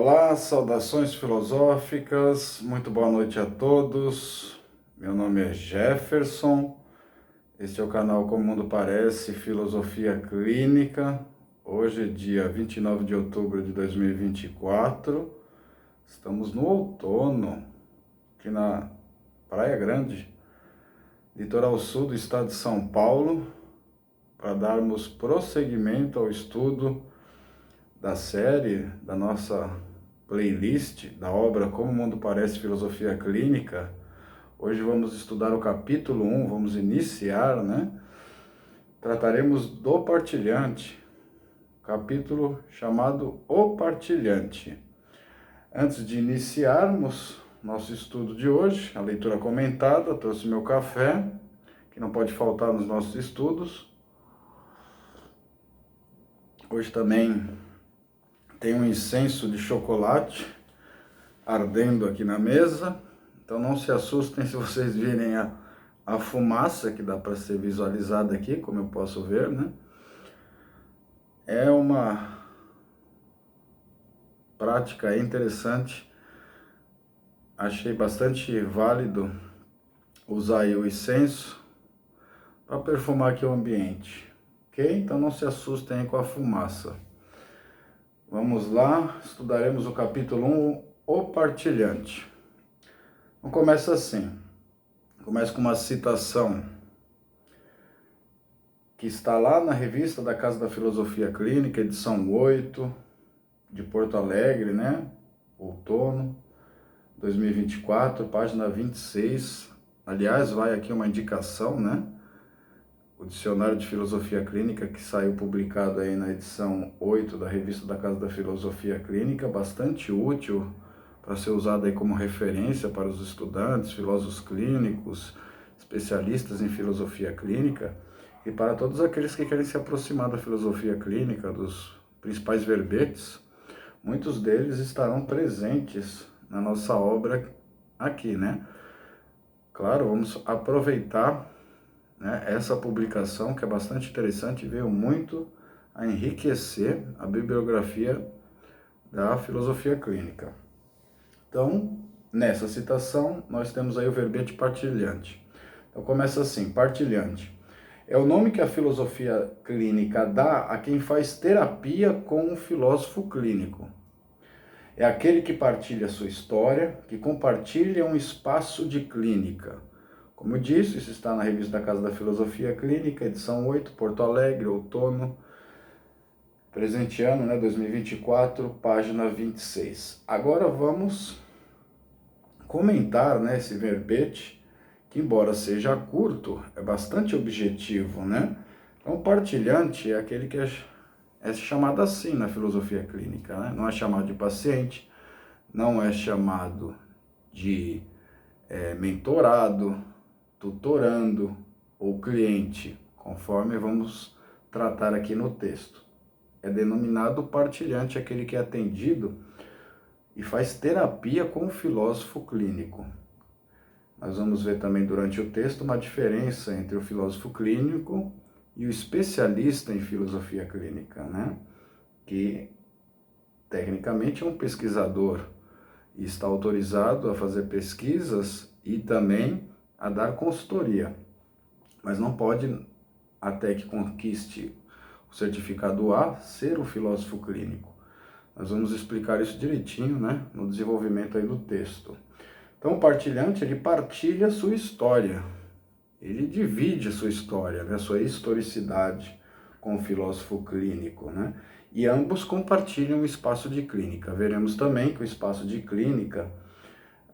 Olá, saudações filosóficas, muito boa noite a todos. Meu nome é Jefferson, este é o canal Como o Mundo Parece, Filosofia Clínica. Hoje, dia 29 de outubro de 2024, estamos no outono, aqui na Praia Grande, litoral sul do estado de São Paulo, para darmos prosseguimento ao estudo da série, da nossa playlist, da obra Como o Mundo Parece, Filosofia Clínica. Hoje vamos estudar o capítulo 1, vamos iniciar, né? Trataremos do partilhante, capítulo chamado O Partilhante. Antes de iniciarmos nosso estudo de hoje, a leitura comentada, trouxe meu café, que não pode faltar nos nossos estudos. Hoje também tem um incenso de chocolate ardendo aqui na mesa, então não se assustem se vocês virem a fumaça que dá para ser visualizada aqui, como eu posso ver, né? É uma prática interessante, achei bastante válido usar aí o incenso para perfumar aqui o ambiente, ok? Então não se assustem aí com a fumaça. Vamos lá, estudaremos o capítulo 1, O Partilhante. Então começa assim, começa com uma citação que está lá na revista da Casa da Filosofia Clínica, edição 8, de Porto Alegre, né? Outono 2024, página 26. Aliás, vai aqui uma indicação, né? O Dicionário de Filosofia Clínica, que saiu publicado aí na edição 8 da revista da Casa da Filosofia Clínica, bastante útil para ser usado aí como referência para os estudantes, filósofos clínicos, especialistas em filosofia clínica e para todos aqueles que querem se aproximar da filosofia clínica, dos principais verbetes. Muitos deles estarão presentes na nossa obra aqui, né? Claro, vamos aproveitar, né, essa publicação, que é bastante interessante, veio muito a enriquecer a bibliografia da filosofia clínica. Então, nessa citação, nós temos aí o verbete partilhante. Então, começa assim, partilhante. É o nome que a filosofia clínica dá a quem faz terapia com um filósofo clínico. É aquele que partilha sua história, que compartilha um espaço de clínica. Como eu disse, isso está na revista da Casa da Filosofia Clínica, edição 8, Porto Alegre, outono, presente ano, né, 2024, página 26. Agora vamos comentar, né, esse verbete, que embora seja curto, é bastante objetivo, né? Então, partilhante é aquele que é chamado assim na filosofia clínica, né? Não é chamado de paciente, não é chamado de mentorado, tutorando ou cliente, conforme vamos tratar aqui no texto. É denominado partilhante aquele que é atendido e faz terapia com o filósofo clínico. Nós vamos ver também durante o texto uma diferença entre o filósofo clínico e o especialista em filosofia clínica, né? Que tecnicamente é um pesquisador e está autorizado a fazer pesquisas e também a dar consultoria, mas não pode, até que conquiste o certificado A, ser um filósofo clínico. Nós vamos explicar isso direitinho, né, no desenvolvimento aí do texto. Então, o partilhante, ele partilha a sua história, ele divide a sua história, né, a sua historicidade com o filósofo clínico, né, e ambos compartilham o espaço de clínica. Veremos também que o espaço de clínica,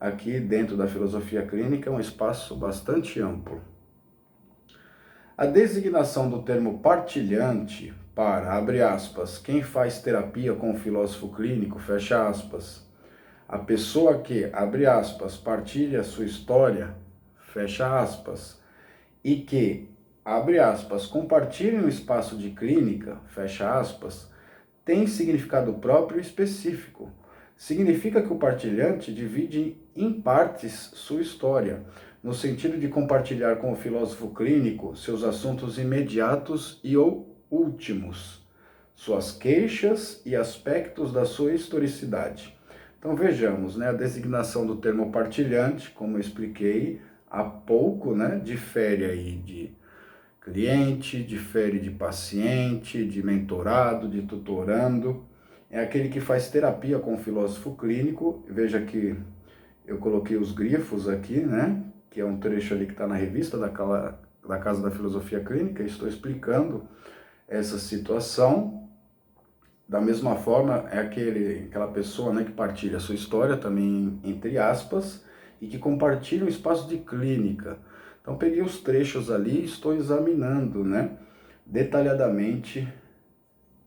aqui dentro da filosofia clínica, é um espaço bastante amplo. A designação do termo partilhante para, abre aspas, quem faz terapia com o filósofo clínico, fecha aspas, a pessoa que, abre aspas, partilha sua história, fecha aspas, e que, abre aspas, compartilha um espaço de clínica, fecha aspas, tem significado próprio e específico. Significa que o partilhante divide em partes sua história, no sentido de compartilhar com o filósofo clínico seus assuntos imediatos e ou últimos, suas queixas e aspectos da sua historicidade. Então vejamos, né, a designação do termo partilhante, como eu expliquei há pouco, né, difere aí de cliente, difere de paciente, de mentorado, de tutorando. É aquele que faz terapia com o filósofo clínico. Veja que eu coloquei os grifos aqui, né, que é um trecho ali que está na revista da Casa da Filosofia Clínica. Estou explicando essa situação. Da mesma forma, é aquela pessoa, né, que partilha a sua história, também entre aspas, e que compartilha o espaço de clínica. Então, peguei os trechos ali e estou examinando, né, detalhadamente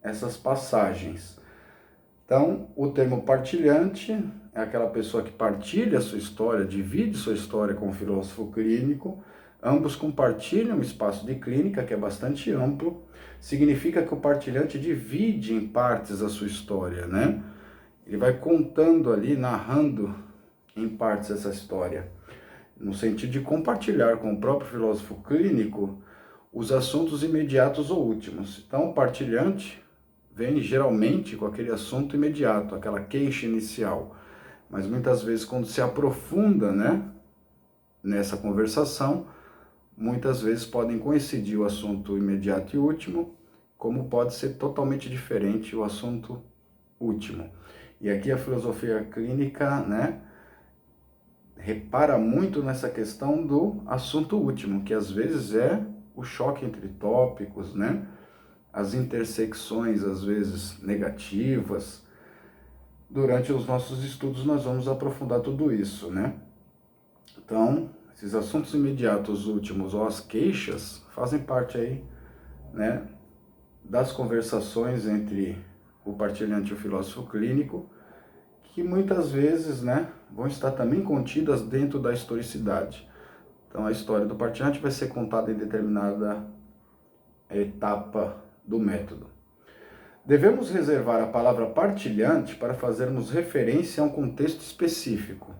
essas passagens. Então, o termo partilhante é aquela pessoa que partilha a sua história, divide sua história com o filósofo clínico. Ambos compartilham o espaço de clínica, que é bastante amplo. Significa que o partilhante divide em partes a sua história, né? Ele vai contando ali, narrando em partes essa história, no sentido de compartilhar com o próprio filósofo clínico os assuntos imediatos ou últimos. Então, o partilhante vem geralmente com aquele assunto imediato, aquela queixa inicial. Mas muitas vezes, quando se aprofunda, né, nessa conversação, muitas vezes podem coincidir o assunto imediato e último, como pode ser totalmente diferente o assunto último. E aqui a filosofia clínica, né, repara muito nessa questão do assunto último, que às vezes é o choque entre tópicos, né, as intersecções, às vezes negativas. Durante os nossos estudos nós vamos aprofundar tudo isso, né? Então, esses assuntos imediatos últimos ou as queixas fazem parte aí, né, das conversações entre o partilhante e o filósofo clínico, que muitas vezes, né, vão estar também contidas dentro da historicidade. Então, a história do partilhante vai ser contada em determinada etapa do método. Devemos reservar a palavra partilhante para fazermos referência a um contexto específico.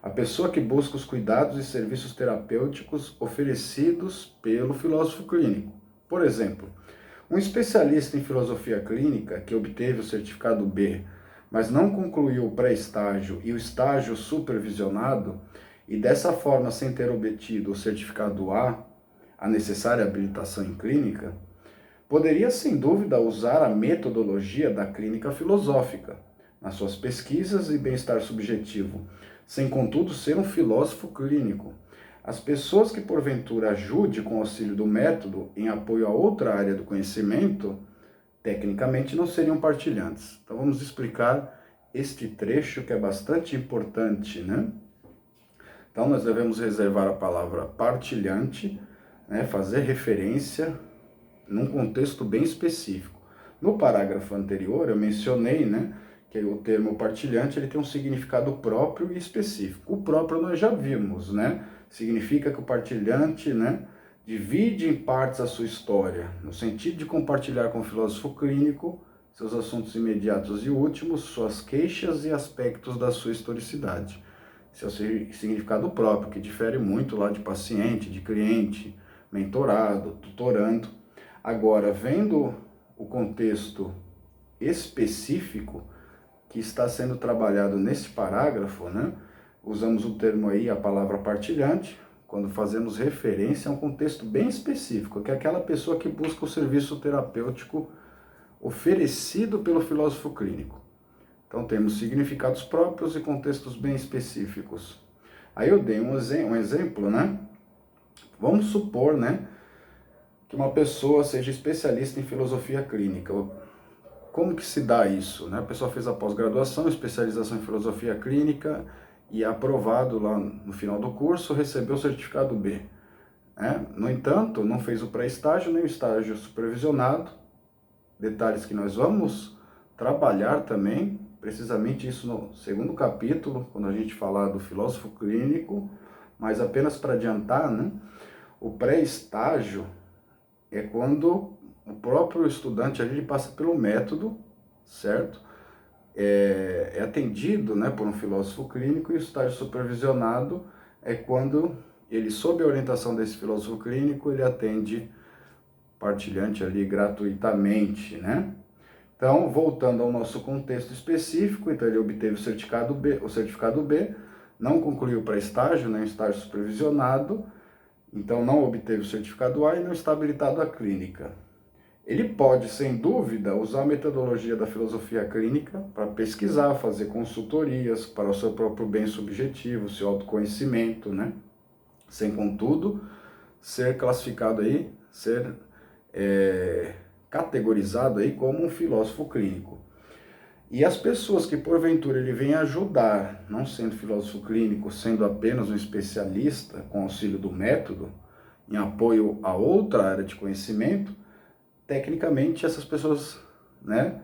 A pessoa que busca os cuidados e serviços terapêuticos oferecidos pelo filósofo clínico. Por exemplo, um especialista em filosofia clínica que obteve o certificado B, mas não concluiu o pré-estágio e o estágio supervisionado, e dessa forma, sem ter obtido o certificado a necessária habilitação em clínica, poderia sem dúvida usar a metodologia da clínica filosófica nas suas pesquisas e bem-estar subjetivo, sem contudo ser um filósofo clínico. As pessoas que porventura ajude com o auxílio do método em apoio a outra área do conhecimento, tecnicamente não seriam partilhantes. Então vamos explicar este trecho que é bastante importante, né? Então nós devemos reservar a palavra partilhante, né, fazer referência num contexto bem específico. No parágrafo anterior, eu mencionei, né, que o termo partilhante ele tem um significado próprio e específico. O próprio nós já vimos, né? Significa que o partilhante, né, divide em partes a sua história, no sentido de compartilhar com o filósofo clínico seus assuntos imediatos e últimos, suas queixas e aspectos da sua historicidade. Esse é o significado próprio, que difere muito lá de paciente, de cliente, mentorado, tutorando. Agora, vendo o contexto específico que está sendo trabalhado nesse parágrafo, né? Usamos o termo aí, a palavra partilhante, quando fazemos referência a um contexto bem específico, que é aquela pessoa que busca o serviço terapêutico oferecido pelo filósofo clínico. Então, temos significados próprios e contextos bem específicos. Aí eu dei um exemplo, né? Vamos supor, né, que uma pessoa seja especialista em filosofia clínica. Como que se dá isso, né? A pessoa fez a pós-graduação, especialização em filosofia clínica e é aprovado lá no final do curso, recebeu o certificado B, né? No entanto, não fez o pré-estágio nem o estágio supervisionado, detalhes que nós vamos trabalhar também, precisamente isso no segundo capítulo, quando a gente falar do filósofo clínico, mas apenas para adiantar, né? O pré-estágio é quando o próprio estudante ali passa pelo método, certo? É atendido, né, por um filósofo clínico, e o estágio supervisionado é quando ele, sob a orientação desse filósofo clínico, ele atende partilhante ali gratuitamente, né? Então, voltando ao nosso contexto específico, então ele obteve o certificado B, não concluiu para estágio, né, estágio supervisionado, então não obteve o certificado A e não está habilitado à clínica. Ele pode, sem dúvida, usar a metodologia da filosofia clínica para pesquisar, fazer consultorias para o seu próprio bem subjetivo, seu autoconhecimento, né? Sem, contudo, ser classificado aí, ser categorizado aí como um filósofo clínico. E as pessoas que porventura ele vem ajudar, não sendo filósofo clínico, sendo apenas um especialista com auxílio do método, em apoio a outra área de conhecimento, tecnicamente essas pessoas, né,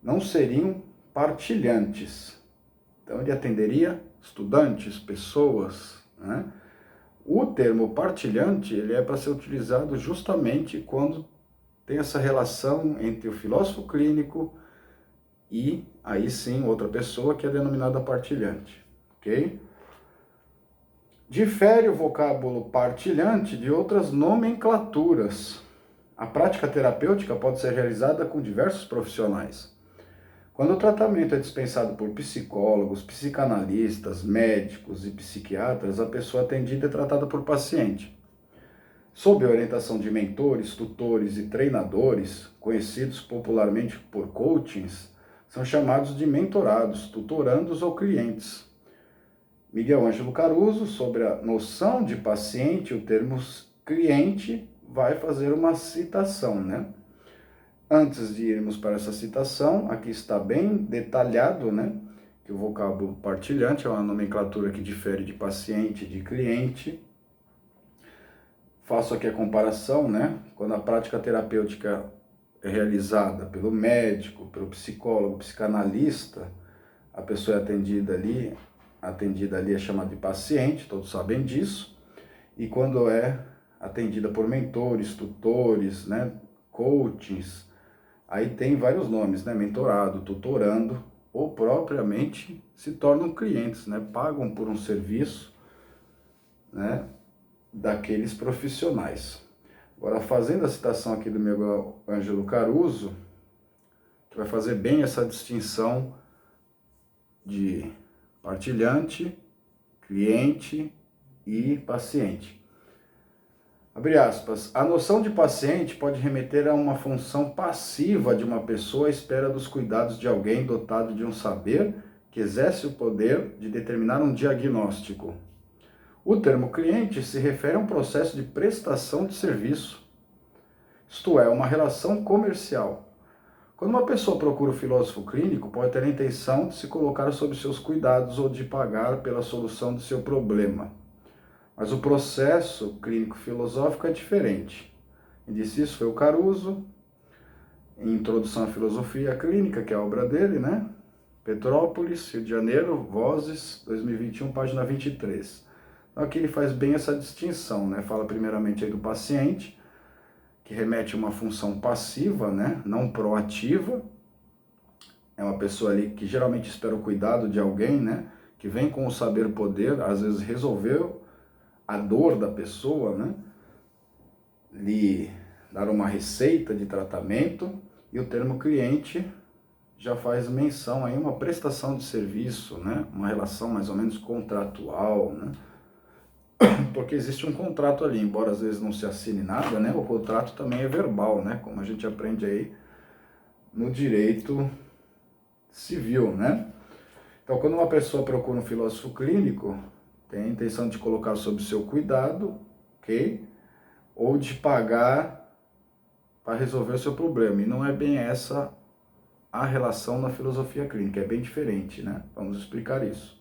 não seriam partilhantes. Então ele atenderia estudantes, pessoas, né? O termo partilhante, ele é para ser utilizado justamente quando tem essa relação entre o filósofo clínico e aí sim outra pessoa que é denominada partilhante, ok? Difere o vocábulo partilhante de outras nomenclaturas. A prática terapêutica pode ser realizada com diversos profissionais. Quando o tratamento é dispensado por psicólogos, psicanalistas, médicos e psiquiatras, a pessoa atendida é tratada por paciente. Sob a orientação de mentores, tutores e treinadores, conhecidos popularmente por coachings, são chamados de mentorados, tutorandos ou clientes. Miguel Ângelo Caruso, sobre a noção de paciente, o termo cliente, vai fazer uma citação, né? Antes de irmos para essa citação, aqui está bem detalhado, né? Que o vocábulo partilhante é uma nomenclatura que difere de paciente e de cliente. Faço aqui a comparação, né? Quando a prática terapêutica é realizada pelo médico, pelo psicólogo, psicanalista, a pessoa é atendida ali é chamada de paciente, todos sabem disso. E quando é atendida por mentores, tutores, né? Coachings, aí tem vários nomes, né? Mentorado, tutorando, ou propriamente se tornam clientes, né? Pagam por um serviço, né? Daqueles profissionais. Agora, fazendo a citação aqui do Miguel Ângelo Caruso, que vai fazer bem essa distinção de partilhante, cliente e paciente. Abre aspas, a noção de paciente pode remeter a uma função passiva de uma pessoa à espera dos cuidados de alguém dotado de um saber que exerce o poder de determinar um diagnóstico. O termo cliente se refere a um processo de prestação de serviço, isto é, uma relação comercial. Quando uma pessoa procura o filósofo clínico, pode ter a intenção de se colocar sob seus cuidados ou de pagar pela solução de seu problema. Mas o processo clínico-filosófico é diferente. Quem disse isso foi o Caruso, em Introdução à Filosofia Clínica, que é a obra dele, né? Petrópolis, Rio de Janeiro, Vozes, 2021, página 23. Então aqui ele faz bem essa distinção, né? Fala primeiramente aí do paciente, que remete a uma função passiva, né? Não proativa. É uma pessoa ali que geralmente espera o cuidado de alguém, né? Que vem com o saber-poder, às vezes resolveu a dor da pessoa, né? Lhe dar uma receita de tratamento, e o termo cliente já faz menção a uma prestação de serviço, né? Uma relação mais ou menos contratual, né? Porque existe um contrato ali, embora às vezes não se assine nada, né? O contrato também é verbal, né? Como a gente aprende aí no direito civil, né? Então, quando uma pessoa procura um filósofo clínico, tem a intenção de colocar sob seu cuidado, ok? Ou de pagar para resolver o seu problema. E não é bem essa a relação na filosofia clínica, é bem diferente, né? Vamos explicar isso.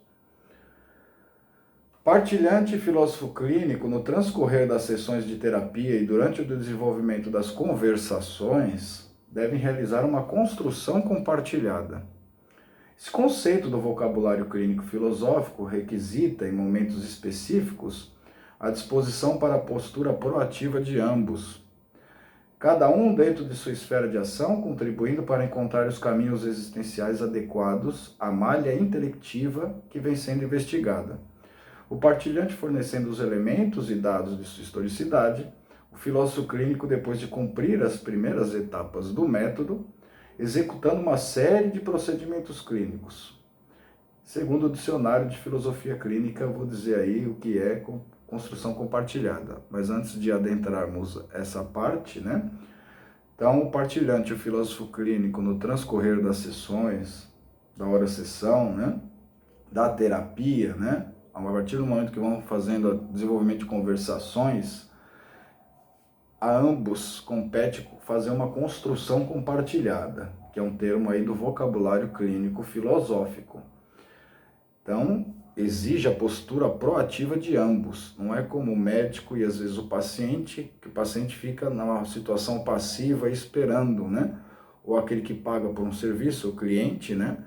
Partilhante e filósofo clínico, no transcorrer das sessões de terapia e durante o desenvolvimento das conversações, devem realizar uma construção compartilhada. Esse conceito do vocabulário clínico filosófico requisita, em momentos específicos, a disposição para a postura proativa de ambos, cada um dentro de sua esfera de ação, contribuindo para encontrar os caminhos existenciais adequados à malha intelectiva que vem sendo investigada. O partilhante fornecendo os elementos e dados de sua historicidade, o filósofo clínico, depois de cumprir as primeiras etapas do método, executando uma série de procedimentos clínicos. Segundo o dicionário de filosofia clínica, eu vou dizer aí o que é construção compartilhada. Mas antes de adentrarmos essa parte, né? Então, o partilhante, o filósofo clínico, no transcorrer das sessões, da hora-sessão, né? Da terapia, né? A partir do momento que vão fazendo o desenvolvimento de conversações, a ambos compete fazer uma construção compartilhada, que é um termo aí do vocabulário clínico filosófico. Então, exige a postura proativa de ambos. Não é como o médico e às vezes o paciente, que o paciente fica numa situação passiva esperando, né? Ou aquele que paga por um serviço, o cliente, né?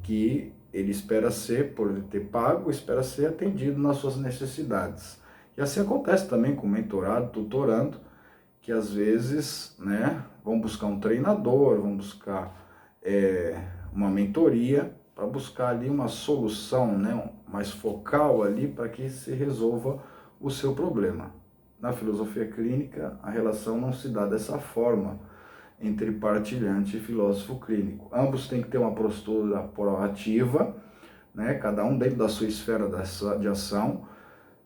Que ele espera ser, por ter pago, espera ser atendido nas suas necessidades. E assim acontece também com o mentorado, tutorando, que às vezes, né, vão buscar um treinador, vão buscar uma mentoria, para buscar ali uma solução, né, mais focal ali, para que se resolva o seu problema. Na filosofia clínica, a relação não se dá dessa forma entre partilhante e filósofo clínico. Ambos têm que ter uma postura proativa, né, cada um dentro da sua esfera de ação,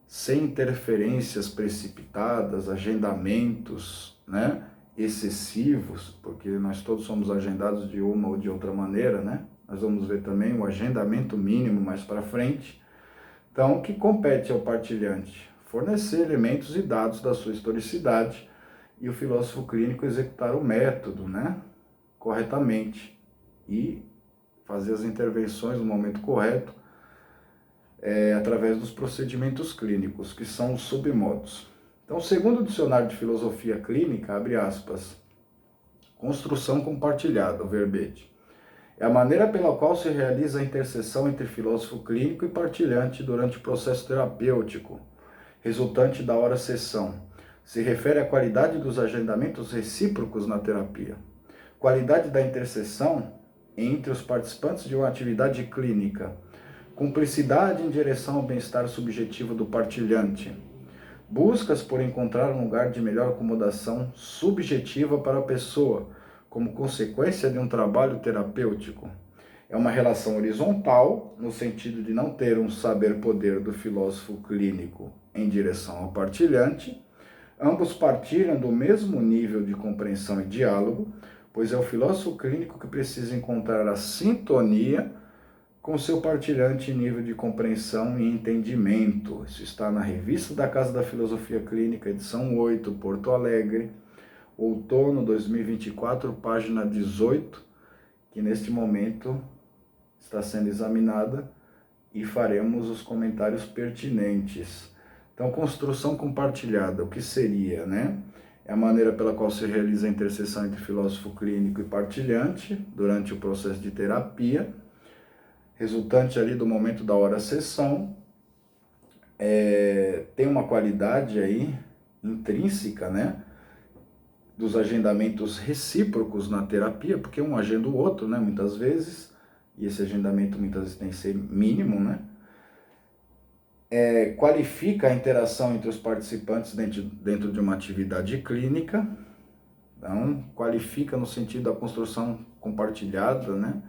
sem interferências precipitadas, agendamentos, né, excessivos, porque nós todos somos agendados de uma ou de outra maneira, né? Nós vamos ver também o agendamento mínimo mais para frente. Então, o que compete ao partilhante? Fornecer elementos e dados da sua historicidade e o filósofo clínico executar o método, né, corretamente e fazer as intervenções no momento correto, através dos procedimentos clínicos, que são os submodos. Então, segundo o dicionário de filosofia clínica, abre aspas, construção compartilhada, o verbete, é a maneira pela qual se realiza a interseção entre filósofo clínico e partilhante durante o processo terapêutico, resultante da hora-sessão. Se refere à qualidade dos agendamentos recíprocos na terapia, qualidade da interseção entre os participantes de uma atividade clínica, cumplicidade em direção ao bem-estar subjetivo do partilhante, buscas por encontrar um lugar de melhor acomodação subjetiva para a pessoa, como consequência de um trabalho terapêutico. É uma relação horizontal, no sentido de não ter um saber-poder do filósofo clínico em direção ao partilhante. Ambos partilham do mesmo nível de compreensão e diálogo, pois é o filósofo clínico que precisa encontrar a sintonia com seu partilhante em nível de compreensão e entendimento. Isso está na Revista da Casa da Filosofia Clínica, edição 8, Porto Alegre, outono 2024, página 18, que neste momento está sendo examinada e faremos os comentários pertinentes. Então, construção compartilhada, o que seria, né? É a maneira pela qual se realiza a interseção entre filósofo clínico e partilhante durante o processo de terapia, resultante ali do momento da hora-sessão, tem uma qualidade aí intrínseca, né, dos agendamentos recíprocos na terapia, porque um agenda o outro, né, muitas vezes, e esse agendamento muitas vezes tem que ser mínimo, né, qualifica a interação entre os participantes dentro de uma atividade clínica, então qualifica no sentido da construção compartilhada, né,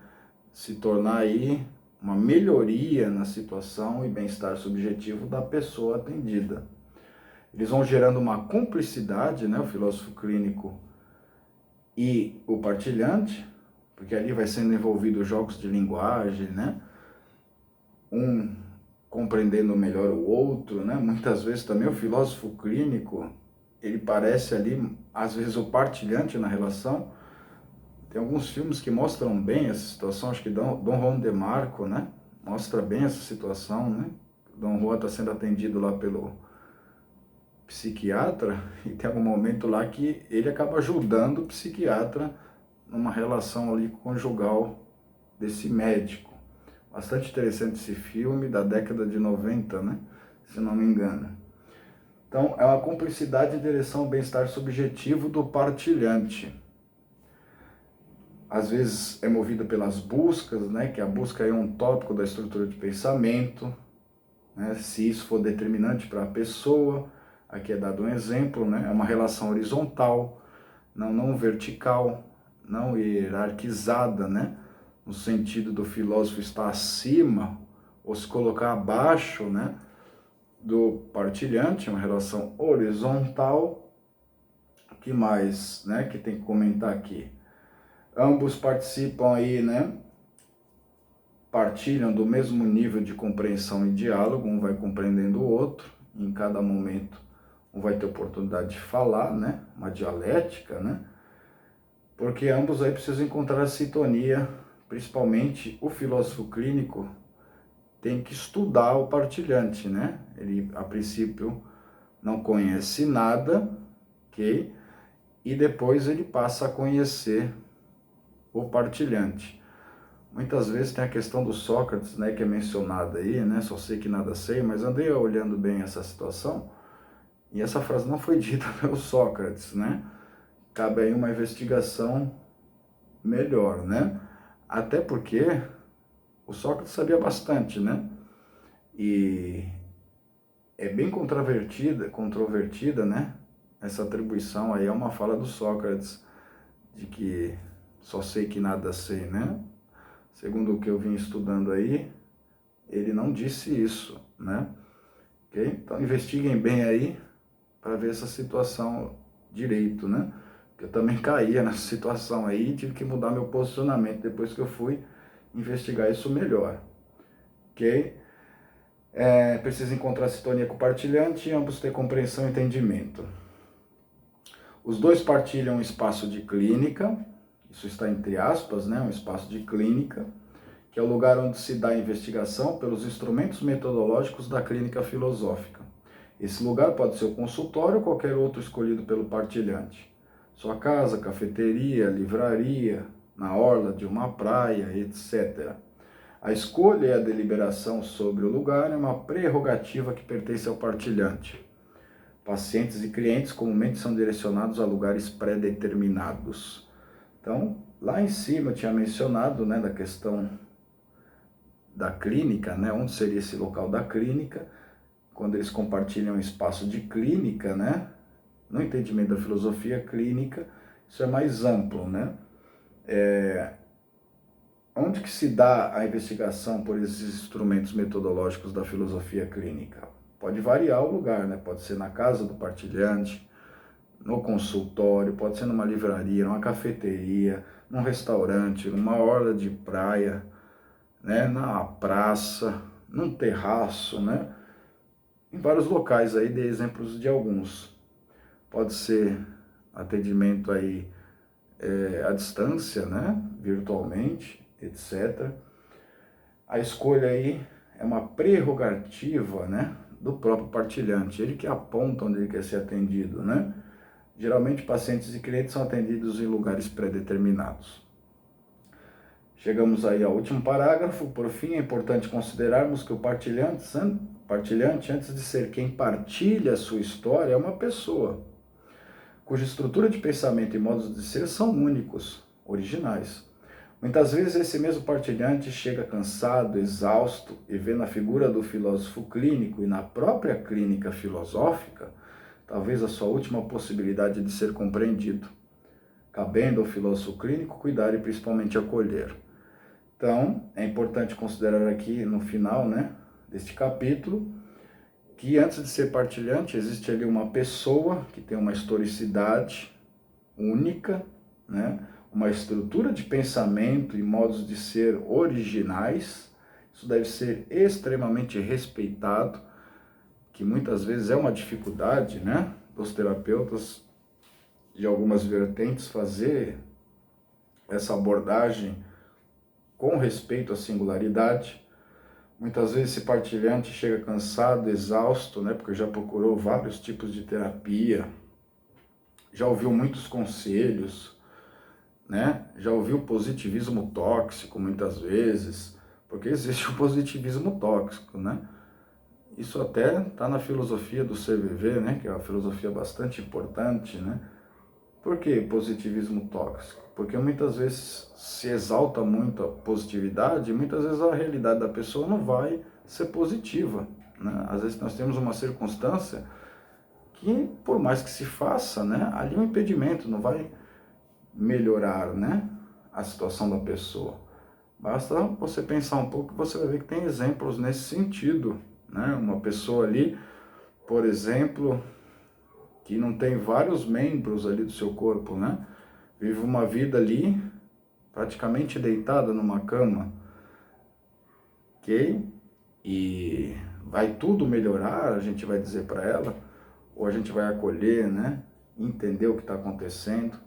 se tornar aí uma melhoria na situação e bem-estar subjetivo da pessoa atendida. Eles vão gerando uma cumplicidade, né, o filósofo clínico e o partilhante, porque ali vai sendo envolvido jogos de linguagem, né, um compreendendo melhor o outro, né, muitas vezes também o filósofo clínico, ele parece ali, às vezes, o partilhante na relação. Tem alguns filmes que mostram bem essa situação, acho que Dom Juan de Marco, né? Mostra bem essa situação, né? Dom Juan está sendo atendido lá pelo psiquiatra e tem algum momento lá que ele acaba ajudando o psiquiatra numa relação ali conjugal desse médico. Bastante interessante esse filme, da década de 90, né? Se não me engano. Então, é uma cumplicidade em direção ao bem-estar subjetivo do partilhante. Às vezes é movido pelas buscas, né, que a busca é um tópico da estrutura de pensamento, né, se isso for determinante para a pessoa, aqui é dado um exemplo, né, é uma relação horizontal, não vertical, não hierarquizada, né? No sentido do filósofo estar acima ou se colocar abaixo, né? Do partilhante, uma relação horizontal. O que mais, né? Que tem que comentar aqui? Ambos participam aí, né? Partilham do mesmo nível de compreensão e diálogo, um vai compreendendo o outro, em cada momento um vai ter oportunidade de falar, né? Uma dialética, né? Porque ambos aí precisam encontrar a sintonia, principalmente o filósofo clínico tem que estudar o partilhante, né? Ele, a princípio, não conhece nada, ok? E depois ele passa a conhecer o partilhante. Muitas vezes tem a questão do Sócrates, né, que é mencionada aí, né? Só sei que nada sei, mas andei olhando bem essa situação, e essa frase não foi dita pelo Sócrates, né? Cabe aí uma investigação melhor, né? Até porque o Sócrates sabia bastante, né? E é bem controvertida, né? Essa atribuição aí é uma fala do Sócrates, de que só sei que nada sei, né? Segundo o que eu vim estudando aí, ele não disse isso, né? Ok? Então investiguem bem aí para ver essa situação direito, né? Porque eu também caía nessa situação aí e tive que mudar meu posicionamento depois que eu fui investigar isso melhor, ok? Precisa encontrar sintonia com o partilhante e ambos ter compreensão e entendimento. Os dois partilham um espaço de clínica, isso está entre aspas, né? Um espaço de clínica, que é o lugar onde se dá a investigação pelos instrumentos metodológicos da clínica filosófica. Esse lugar pode ser o consultório ou qualquer outro escolhido pelo partilhante. Sua casa, cafeteria, livraria, na orla de uma praia, etc. A escolha e a deliberação sobre o lugar é uma prerrogativa que pertence ao partilhante. Pacientes e clientes comumente são direcionados a lugares pré-determinados. Então, lá em cima eu tinha mencionado, né, da questão da clínica, né, onde seria esse local da clínica, quando eles compartilham um espaço de clínica, né, no entendimento da filosofia clínica, isso é mais amplo, né? Onde que se dá a investigação por esses instrumentos metodológicos da filosofia clínica? Pode variar o lugar, né? Pode ser na casa do partilhante, no consultório, pode ser numa livraria, numa cafeteria, num restaurante, numa orla de praia, né? Na praça, num terraço, né? Em vários locais aí, dei exemplos de alguns. Pode ser atendimento aí à distância, né? Virtualmente, etc. A escolha aí é uma prerrogativa, né, do próprio partilhante, ele que aponta onde ele quer ser atendido, né? Geralmente pacientes e clientes são atendidos em lugares pré-determinados. Chegamos aí ao último parágrafo. Por fim, é importante considerarmos que o partilhante, antes de ser quem partilha a sua história, é uma pessoa, cuja estrutura de pensamento e modos de ser são únicos, originais. Muitas vezes esse mesmo partilhante chega cansado, exausto e vê na figura do filósofo clínico e na própria clínica filosófica, talvez a sua última possibilidade de ser compreendido, cabendo ao filósofo clínico cuidar e principalmente acolher. Então, é importante considerar aqui no final, né, deste capítulo, que antes de ser partilhante existe ali uma pessoa que tem uma historicidade única, né, uma estrutura de pensamento e modos de ser originais. Isso deve ser extremamente respeitado, que muitas vezes é uma dificuldade, né, dos terapeutas de algumas vertentes fazer essa abordagem com respeito à singularidade. Muitas vezes esse partilhante chega cansado, exausto, né, porque já procurou vários tipos de terapia, já ouviu muitos conselhos, né? Já ouviu positivismo tóxico muitas vezes, porque existe o positivismo tóxico, né? Isso até está na filosofia do CVV, né? Que é uma filosofia bastante importante, né? Por que positivismo tóxico? Porque muitas vezes se exalta muito a positividade e muitas vezes a realidade da pessoa não vai ser positiva, né? Às vezes nós temos uma circunstância que, por mais que se faça, né? Ali é um impedimento, não vai melhorar, né, a situação da pessoa. Basta você pensar um pouco, você vai ver que tem exemplos nesse sentido, né? Uma pessoa ali, por exemplo, que não tem vários membros ali do seu corpo, né? Vive uma vida ali praticamente deitada numa cama, ok? E vai tudo melhorar, a gente vai dizer para ela, ou a gente vai acolher, né? Entender o que está acontecendo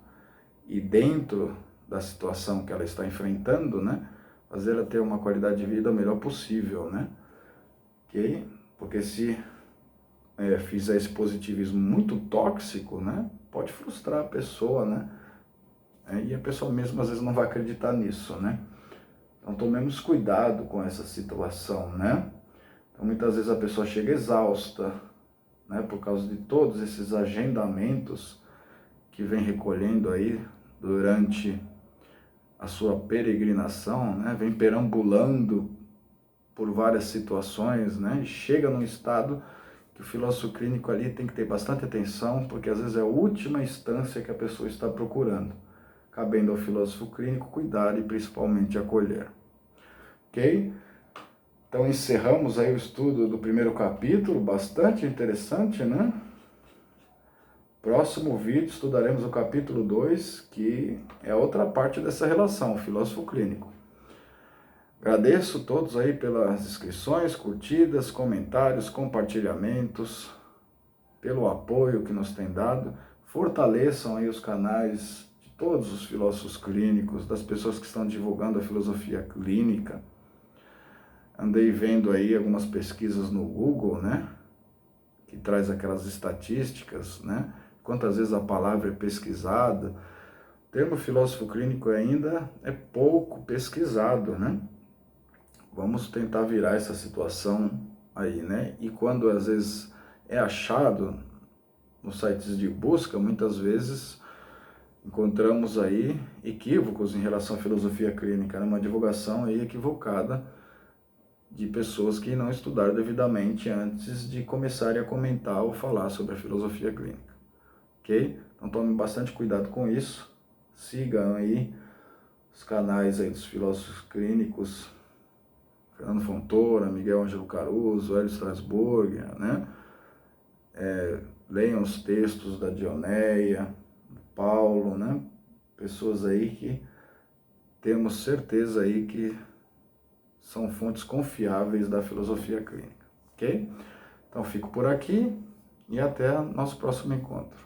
e dentro da situação que ela está enfrentando, né? Fazer ela ter uma qualidade de vida o melhor possível, né? Ok? Porque se fizer esse positivismo muito tóxico, né? Pode frustrar a pessoa, né? E a pessoa mesmo às vezes não vai acreditar nisso, né? Então tomemos cuidado com essa situação, né? Então muitas vezes a pessoa chega exausta, né? Por causa de todos esses agendamentos que vem recolhendo aí durante a sua peregrinação, né? Vem perambulando por várias situações, né? E chega num estado que o filósofo clínico ali tem que ter bastante atenção, porque às vezes é a última instância que a pessoa está procurando. Cabendo ao filósofo clínico cuidar e principalmente acolher. Ok? Então encerramos aí o estudo do primeiro capítulo, bastante interessante, né? Próximo vídeo estudaremos o capítulo 2, que é outra parte dessa relação, o filósofo clínico. Agradeço todos aí pelas inscrições, curtidas, comentários, compartilhamentos, pelo apoio que nos tem dado. Fortaleçam aí os canais de todos os filósofos clínicos, das pessoas que estão divulgando a filosofia clínica. Andei vendo aí algumas pesquisas no Google, né? Que traz aquelas estatísticas, né? Quantas vezes a palavra é pesquisada. O termo filósofo clínico ainda é pouco pesquisado, né? Vamos tentar virar essa situação aí, né? E quando às vezes é achado nos sites de busca, muitas vezes encontramos aí equívocos em relação à filosofia clínica, né? Uma divulgação aí equivocada de pessoas que não estudaram devidamente antes de começarem a comentar ou falar sobre a filosofia clínica, ok? Então tome bastante cuidado com isso, sigam aí os canais aí dos filósofos clínicos, Fernando Fontoura, Miguel Ângelo Caruso, Hélio Strasburger, né? Leiam os textos da Dioneia, Paulo, né? Pessoas aí que temos certeza aí que são fontes confiáveis da filosofia clínica, ok? Então fico por aqui e até nosso próximo encontro.